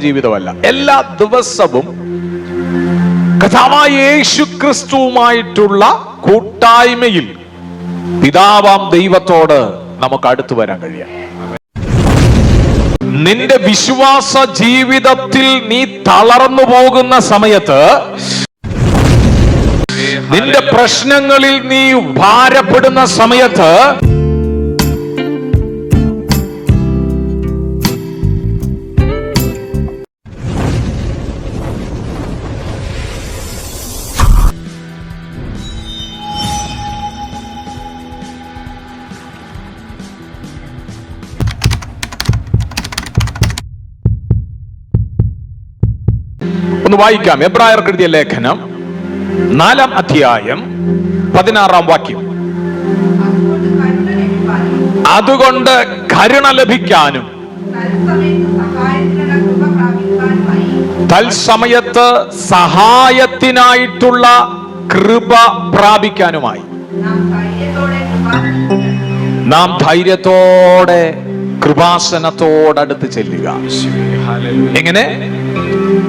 ജീവിതമല്ല. എല്ലാ ദിവസവും കർത്താവായ യേശു ക്രിസ്തുവുമായിട്ടുള്ള കൂട്ടായ്മയിൽ പിതാവാം ദൈവത്തോട് നമുക്ക് അടുത്തു വരാൻ കഴിയാം. നിന്റെ വിശ്വാസ ജീവിതത്തിൽ നീ തളർന്നു പോകുന്ന സമയത്ത്, നിന്റെ പ്രശ്നങ്ങളിൽ നീ ഭാരപ്പെടുന്ന സമയത്ത്, ഒന്ന് വായിക്കാം. എബ്രായർക്ക് എഴുതിയ ലേഖനം 4-ാം അധ്യായം 16-ാം വാക്യം. അതുകൊണ്ട് കരുണ ലഭിക്കാനും തൽസമയത്ത് സഹായത്തിനായിട്ടുള്ള കൃപ പ്രാപിക്കാനുമായി നാം ധൈര്യത്തോടെ കൃപാസനത്തോടടുത്ത് ചെല്ലുക. എങ്ങനെ?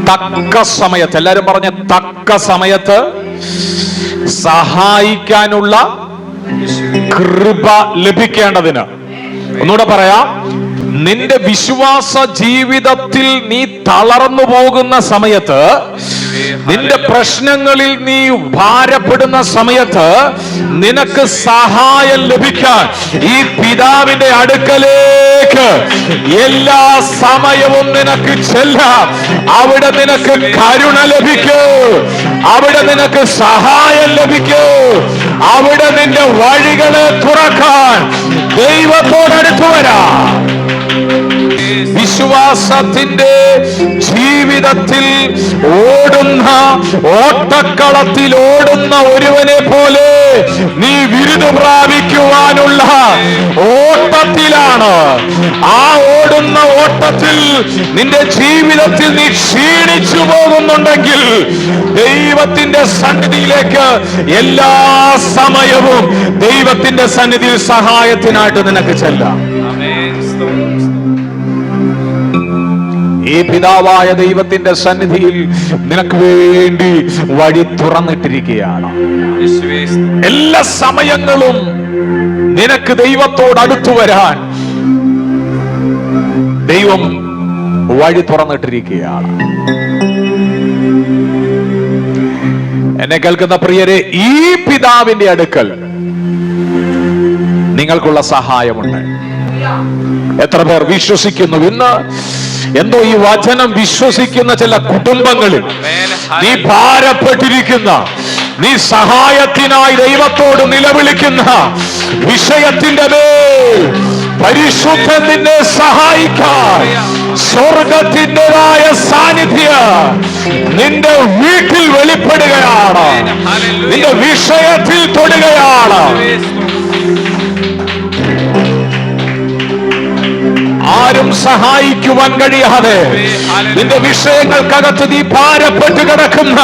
തക്ക സമയത്ത്, എല്ലാരും പറഞ്ഞ തക്ക സമയത്ത് സഹായിക്കാനുള്ള കൃപ ലഭിക്കേണ്ടതിന്. ഒന്നുകൂടെ പറയാം. നിന്റെ വിശ്വാസ ജീവിതത്തിൽ നീ തളർന്നു പോകുന്ന സമയത്ത്, നിന്റെ പ്രശ്നങ്ങളിൽ നീ ഭാരപ്പെടുന്ന സമയത്ത്, നിനക്ക് സഹായം ലഭിക്കാൻ ഈ പിതാവിന്റെ അടുക്കലേക്ക് എല്ലാ സമയവും നിനക്ക് ചെല്ലാം. അവിടെ നിനക്ക് കരുണ ലഭിക്കൂ, അവിടെ നിനക്ക് സഹായം ലഭിക്കൂ, അവിടെ നിന്റെ വഴികളെ തുറക്കാൻ ദൈവത്തോടടുത്തു വരാം. വിശ്വാസത്തിന്റെ ജീവിതത്തിൽ ഓടുന്ന, ഓട്ടക്കളത്തിൽ ഓടുന്ന ഒരുവനെ പോലെ നീ ബിരുദം പ്രാപിക്കുവാനുള്ള ഓട്ടത്തിലാണ്. ആ ഓടുന്ന ഓട്ടത്തിൽ നിന്റെ ജീവിതത്തിൽ നീ ക്ഷീണിച്ചു പോകുന്നുണ്ടെങ്കിൽ, ദൈവത്തിന്റെ സന്നിധിയിലേക്ക് എല്ലാ സമയവും ദൈവത്തിന്റെ സന്നിധിയിൽ സഹായത്തിനായിട്ട് നിനക്ക് ചെല്ലാം. ഈ പിതാവായ ദൈവത്തിന്റെ സന്നിധിയിൽ നിനക്ക് വേണ്ടി വഴി തുറന്നിട്ടിരിക്കുകയാണ്. എല്ലാ സമയങ്ങളും നിനക്ക് ദൈവത്തോട് അടുത്തു വരാൻ ദൈവം വഴി തുറന്നിട്ടിരിക്കുകയാണ്. എന്നെ കേൾക്കുന്ന പ്രിയരെ, ഈ പിതാവിന്റെ അടുക്കൽ നിങ്ങൾക്കുള്ള സഹായമുണ്ട്. എത്ര പേർ വിശ്വസിക്കുന്നു? ഇന്ന് എന്തോ ഈ വചനം വിശ്വസിക്കുന്ന ചില കുടുംബങ്ങളിൽ നീ ഭാരപ്പെട്ടിരിക്കുന്ന, നീ സഹായത്തിനായി ദൈവത്തോട് നിലവിളിക്കുന്ന വിഷയത്തിന്റെ മേൽ പരിശുദ്ധൻ നിന്നെ സഹായിക്കാൻ സ്വർഗത്തിൻ്റെതായ സാന്നിധ്യം നിന്റെ വീട്ടിൽ വെളിപ്പെടുകയാണ്, നിന്റെ വിഷയത്തിൽ തൊടുകയാണ്. ആരും സഹായിക്കുവാൻ കഴിയാതെ നിന്റെ വിഷയങ്ങൾക്കകത്ത് നീ ഭാരപ്പെട്ട് കിടക്കുന്ന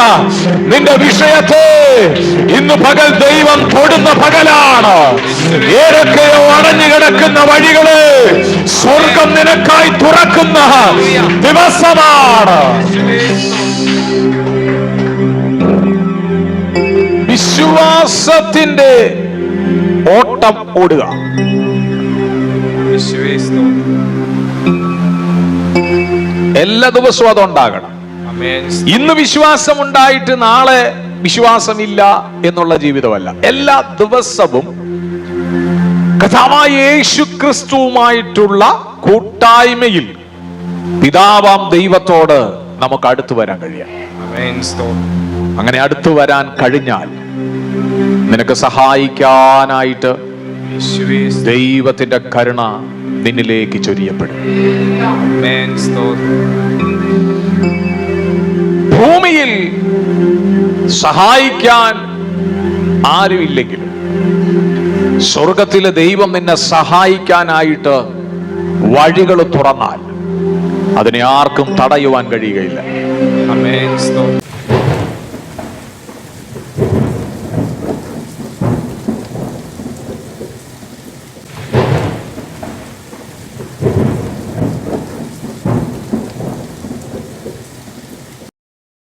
നിന്റെ വിഷയത്തെ ഇന്ന് പകൽ ദൈവം തൊടുന്ന പകലാണ്. ഏതൊക്കെയോ അടഞ്ഞു കിടക്കുന്ന വഴികളെ സ്വർഗം നിനക്കായി തുറക്കുന്ന ദിവസമാണ്. വിശ്വാസത്തിന്റെ ഓട്ടം ഓടുക. എല്ലാ ദിവസവും അതുണ്ടാകണം. ഇന്ന് വിശ്വാസം ഉണ്ടായിട്ട് നാളെ വിശ്വാസമില്ല എന്നുള്ള ജീവിതമല്ല. എല്ലാ ദിവസവും കർത്താവായ യേശു ക്രിസ്തുവുമായിട്ടുള്ള കൂട്ടായ്മയിൽ പിതാവാം ദൈവത്തോട് നമുക്ക് അടുത്തു വരാൻ കഴിയാം. അങ്ങനെ അടുത്തു വരാൻ കഴിഞ്ഞാൽ നിനക്ക് സഹായിക്കാനായിട്ട് ദൈവത്തിന്റെ കരുണ നിന്നിലേക്ക് ചൊരിയപ്പെടും. ഭൂമിയിൽ സഹായിക്കാൻ ആരുമില്ലെങ്കിലും സ്വർഗത്തിലെ ദൈവം നിന്നെ സഹായിക്കാനായിട്ട് വഴികൾ തുറന്നാൽ അതിനെ ആർക്കും തടയുവാൻ കഴിയുകയില്ല.